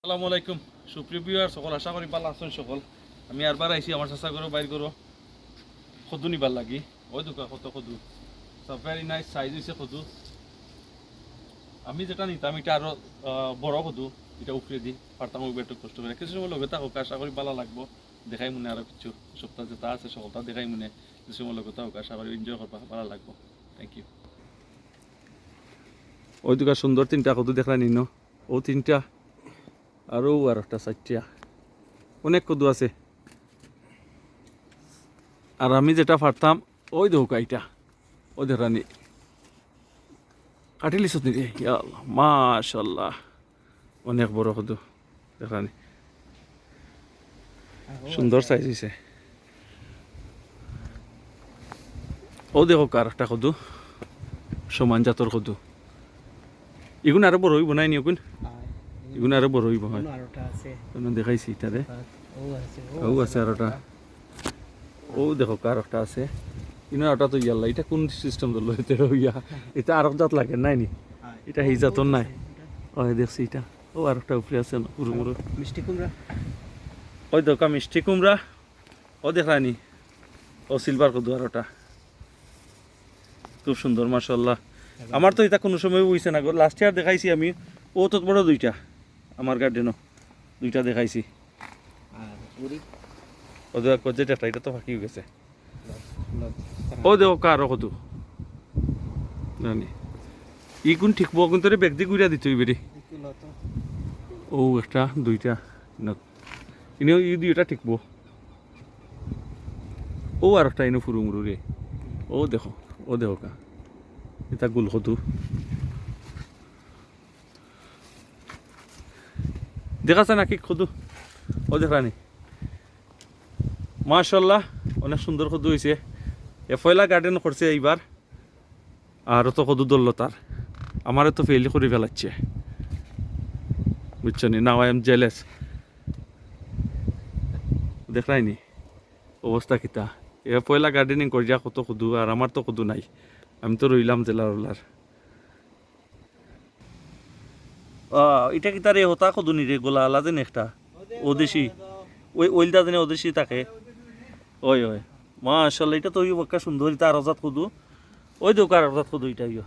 আসসালামু আলাইকুম সুপ্রিয় ভিউয়ার সকল আশা করি ভালো আছেন সকল। আমি আরবার আইছি আমার চাচা করো বাইর করো খদু নিবার লাগি। ওই দোকান কত খদু ভেরি নাইস সাইজ হয়েছে খদু। আমি যেটা নিতাম এটা আরো বড় খদু, এটা উপরে দিই পারতাম একটু কষ্ট করে কিছু সময় লগে থাকুক, আশা করি ভালো লাগবো। দেখাই মনে আরো কিছু সপ্তাহ যেটা আছে সকলটা দেখাই মনে কিছু সময় লগে থাকুক, আশা করি এনজয় করবা, ভালো লাগবো। Thank you. ওই দোকান সুন্দর তিনটা খদু দেখলা নিন, ও তিনটা আরও আর একটা চারটা অনেক কদু আছে। আর আমি যেটা পারতাম ওই দৌকা এটা ও দেখানি কাটিলি সত্যি রে মাশাল্লাহ, অনেক বড় কদু দেখানি, সুন্দর সাইজ হয়েছে। ও দেখো কার একটা কদু সমান জাতর কদু, এগুন আরো বড় হইব নাই নি এগুন, এগুন আরো বড় হইব হয় দেখাইছি ইটারে। ও আছে আর ওটা, ও দেখো কার একটা আছে ইনো, ওটা তো ইয়াল্লা এটা কোন সিস্টেম ধরলো এটা ইয়া, এটা আরব জাত লাগে নাই নি, এটা এই জাতর নাই। ও দেখছি এটা, ও আর একটা উপরে আছে পুরো মুরো মিষ্টি কুমড়া, ওই দোকা মিষ্টি কুমড়া, ও দেখানি ও সিলভার কদু আর ওটা খুব সুন্দর মাশাল্লাহ। আমার তো এটা কোনো সময় বুঝছে না, লাস্ট ইয়ার দেখাইছি আমি, ও তো বড় দুইটা আমার গার্ডেনও দুইটা দেখাইছি। ওদের যেটা এটা তো ফাঁকি গেছে। ও দেখো কারো কদু জানি ই কোন ঠিক কিন্তু বেগ দি গুড়া দিত বেরি। ও একটা দুইটা ইনো ই দুইটা ঠিকবো। ও আর একটা ইনো ফুরু মুরু রে, ও দেখো কা এটা গুল কদু দেখাছে নাকি কদু, ও দেখানি মাশাল্লাহ অনেক সুন্দর কদু হয়েছে। এ পয়লা গার্ডেন করছে এইবার, আর তো কদু ধরলো তার, আমারও তো ফেল করে ফেলাচ্ছে বুঝছো নি। নাও আই এম জেলেস, দেখায়নি অবস্থা কিতা। এ পয়লা গার্ডেনিং করিয়া কত কদু, আর আমার তো কদু নাই, আমি তো রইলাম জেলার ওলার। এটা কি তার এ হতা কদু নি রে, গোলা আলা যেন একটা ওদেশি, ওই ওইলটা যেন ওদেশি থাকে। ওই ওই মাশাল্লাহ, এটা তো ওই একটা সুন্দর, এটা আর রজাত কদু, ওই দোক আর রজাত কদু এটা ইয়।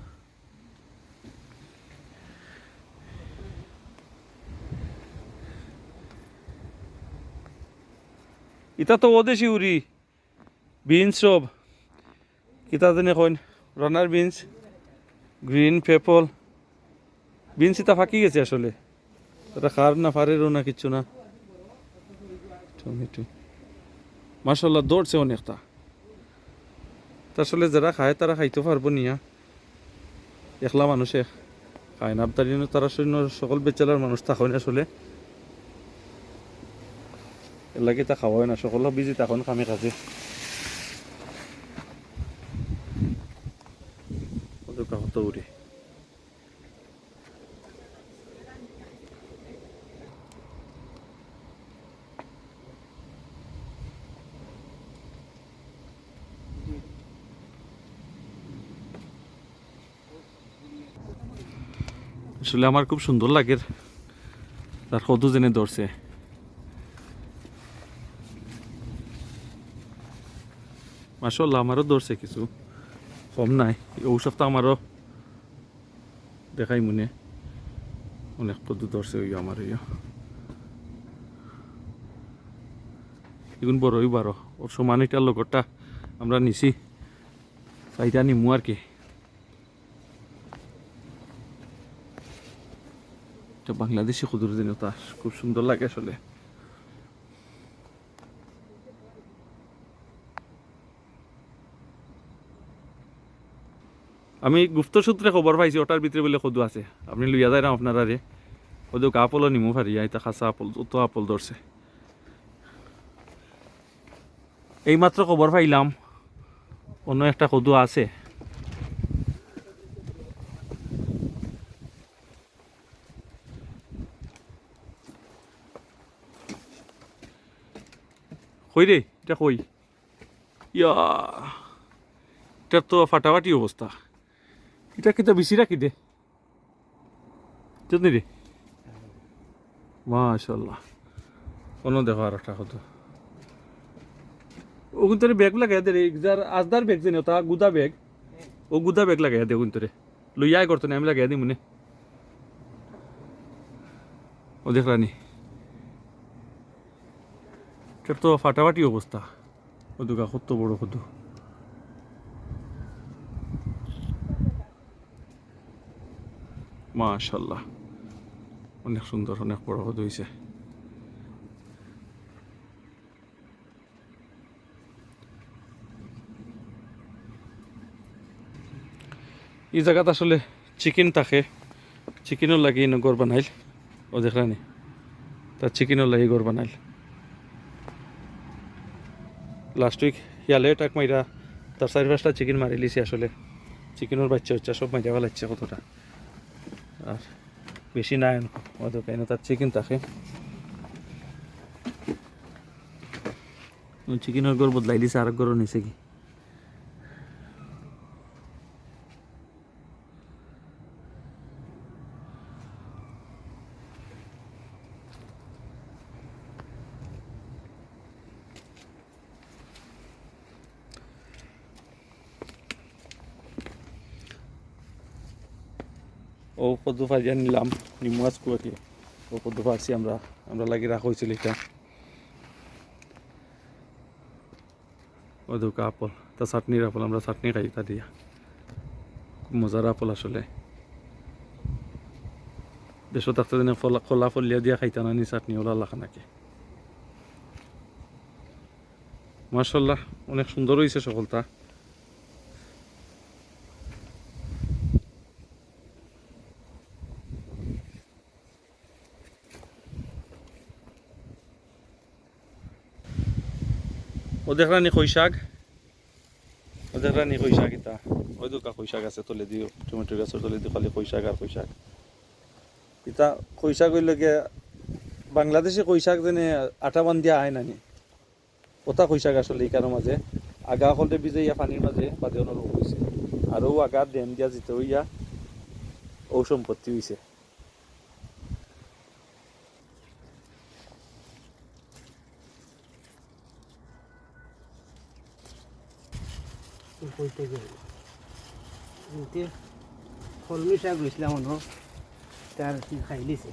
এটা তো ওদেশি উড়ি বিনস সব কিতা জানি কইন, রানার বিনস, গ্রিন পেপল বিনস, এটা ফাঁকি গেছে আসলে, এটা খার না ফারেরও না কিচ্ছু না। টমেটো মাশাল্লাহ দৌড়ছে অনেকটা, আসলে যারা খায় তারা খাইতে পারবো নিয়া, একলা মানুষে খায় না, তারা সকল বেচালার মানুষ থাকেন আসলে, এর লাগে তা খাওয়া হয় না, সকল বিজি তখন কামে কাজে। কত উড়ে আসলে আমার খুব সুন্দর লাগে তার কদু জেনে ধরছে। মাশাআল্লাহ আমারও ধরছে কিছু, কম নাই। ও সপ্তাহ আমারও দেখাই মনে অনেক কদু ধরছে, ওই আমার এগুন বড়ই বারো ওর সমান, এটার লগরটা আমরা নিছি চাইটা নিমু আর কি। এটা বাংলাদেশি কদুর যেন তা খুব সুন্দর লাগে আসলে। আমি গুপ্ত সূত্রে খবর পাইছি ওটার ভিতরে বলে কদু আছে, আপনি লইয়া যায় না আপনারা রে, ওদের আপলও নিমু পারি, এটা খাসা আপল, অত আপল ধরছে। এইমাত্র খবর পাইলাম অন্য একটা কদু আছে, কই রে এটা কই, ইয়া এটা তো ফাটাফাটি অবস্থা, এটা কিন্তু বেশি রাখি দে যদি রে মাশাল্লাহ কোনো দেখো আর একটা কত ও কিন্তু ব্যাগ লাগাই দে যার আজদার ব্যাগ যেন তা গুদা ব্যাগ ও গুদা ব্যাগ লাগাই দে কিন্তু লইয়াই করতো না আমি লাগাই দিই মনে ও দেখলানি তো ফাটাফাটি অবস্থা ও দুগা কত বড় কত মাশাল্লাহ অনেক সুন্দর অনেক বড় কত হয়েছে এই জায়গাত আসলে চিকেন থাকে চিকেনও লাগে গড় বানাইল ও দেখলানি তার চিকেনও লাগে গড় বানাইল লাস্ট উইক ইয়ালে টাক মাইরা তার 4-5টা চিকেন মারি লিছি আসলে চিকেনের বাচ্চা হচ্ছে সব মাইরা ফেলাচ্ছে কতটা আর বেশি নাই ওদের কেন তার চিকেন থাকে চিকেনের গড় বদলাই দিছে আর গড় নিছে কি ও পদ্ম ফারিয়া নিলাম নিমাজ কুয়াকে ও পদ্ম ফারছি আমরা আমরা লাগি রাখা হয়েছিল এটা ও দুকা আপল তা চাটনির আপল আমরা চাটনি খাই তা দিয়া খুব মজার আপল আসলে দেশত থাকতে দিনে খোলা ফলিয়া দিয়া খাইতা না নি চাটনি ওলা লাখা নাকি মাশাল্লাহ অনেক সুন্দর হয়েছে সকলটা ও দেখলানি খই শাক ও দেখলানি খই শাক এটা ওই দোকা খই শাক আছে তলে দিও টমেটো গাছের তলে দিও খালি খই শাক আর খই শাক এটা খই শাক হইল গিয়ে বাংলাদেশে খই শাক যেনে আটা বান্ধিয়া আয় নানি ওটা খই শাক আসলে ইকার মাঝে আগা হলে বিজে পানির মাঝে বাদে অনুরোধ হয়েছে আর ও আগা ডেম দিয়া জিতে হইয়া ও সম্পত্তি হয়েছে কলমি শাক রয়েছিলাম মনে তার খাইলিছে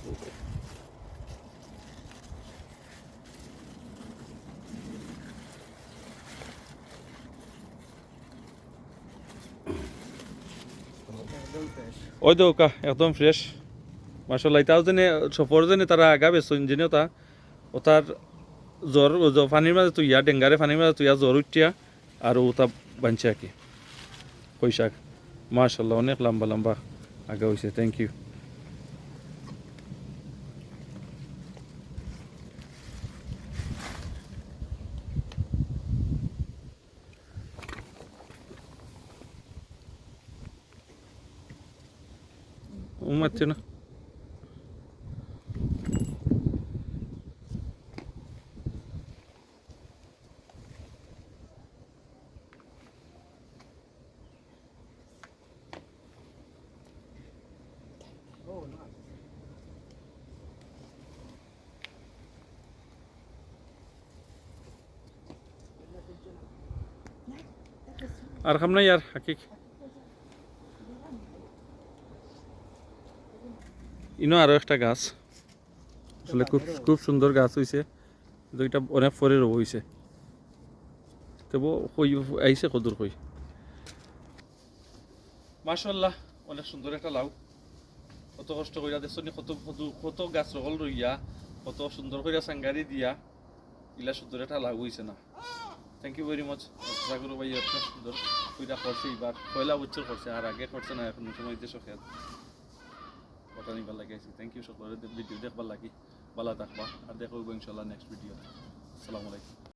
ওই তো কা একদম ফ্রেশ মাশাল্লাহ এটাও যেনে সফর যেনে তারা আগা বেসন যেনে তা ও তার জ্বর পানির মাঝে তুইয়া ডেঙ্গারে পানির মাঝে তুইয়া জ্বর উঠিয়া আর ওটা বানছে আর কি কই শাক মাশাল্লাহ অনেক লম্বা লম্বা আগা হয়েছে থ্যাংক ইউ মারছে না আর খাম না ইয়ার হাকিক ইনো আরো একটা গাছ আসলে খুব খুব সুন্দর গাছ হয়েছে এটা অনেক পরে রব হয়েছে তবু কই আইছে কদুর কই মাশাআল্লাহ অনেক সুন্দর একটা লাউ কত কষ্ট কইরা দেখছনি কত কত গাছ রগল রইয়া কত সুন্দর কইরা সাঙ্গারি দিয়া ইলা সুন্দর একটা লাউ হইছে না থ্যাংক ইউ ভেরি মাচ সাগর ভাই আপনার সুন্দর কইরা করছে এবার পয়লা বছর করছে আর আগে করছে না এখন সময় দেশ খেয়াল কথা নিবার লাগে থ্যাংক ইউ সকলের ভিডিও দেখবার লাগি ভালো থাকবা আর দেখো ইনশাআল্লাহ নেক্সট ভিডিও আসসালামু আলাইকুম